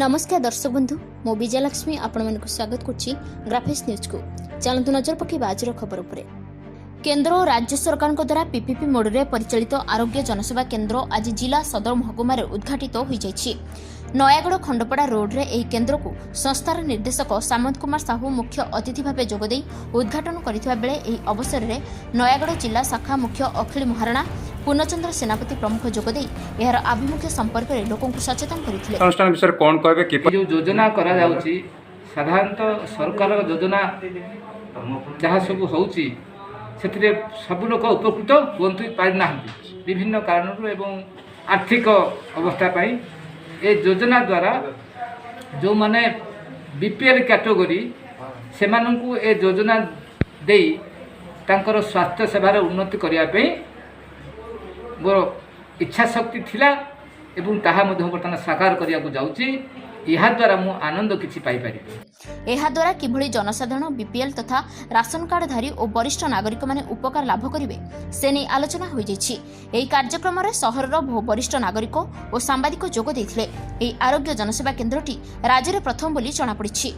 नमस्कार दर्शक बंधु मो विजयलक्ष्मी आपण मानक स्वागत करछि ग्राफिक्स न्यूज को। चलंतु नजर पकेबा आज खबर उपरे। केंद्र और राज्य सरकार द्वारा पीपीपी मोड रे परिचालित आरोग्य जनसेवा केंद्र आज जिला सदर महकुमा रे उद्घाटित हो जाइछि। नयागढ़ खंडपड़ा रोड रे एही केंद्र को संस्थार निर्देशक सामंत कुमार साहू मुख्य अतिथि भाव जोगदे उद्घाटन करथिबा बेले एही अवसर रे नयागढ़ जिला शाखा मुख्य अखिल महाराणा पूर्णचंद्र सेनापति प्रमुख जोगदे यार आभिमुख्य संपर्क में लोकों को सचेतन करथिले। संस्थान विषय कोन कहबे कि जो योजना करा जाउची साधारणतः सरकार योजना जहाँ सब होउची सेतिरे सब लोक उपकृत होंतु पारि नाहंती विभिन्न कारणरू एवं आर्थिक अवस्था पाई ए योजना द्वारा जो माने बीपीएल कैटेगरी से माननकु ए योजना देई तांकर स्वास्थ्य सेवार उन्नति करिया पे मोर इच्छा शक्ति थिला एवं ताहा मध्य वर्तमान साकार करिया को जाउची। यह द्वारा मु आनंद किछि पाई पारि। एहा द्वारा किभଳି जनसाधारण बीपीएल तथा राशन कार्डधारी और वरिष्ठ नागरिक माने उपकार लाभ करिवे से नै आलोचना होई जाइछि। एही कार्यक्रम रे शहरर बहु वरिष्ठ नागरिक और सांबादिक जोग दैथिले। एही आरोग्य जनसेवा केंद्रटी राज्य रे प्रथम बोली जणा पड़िछि।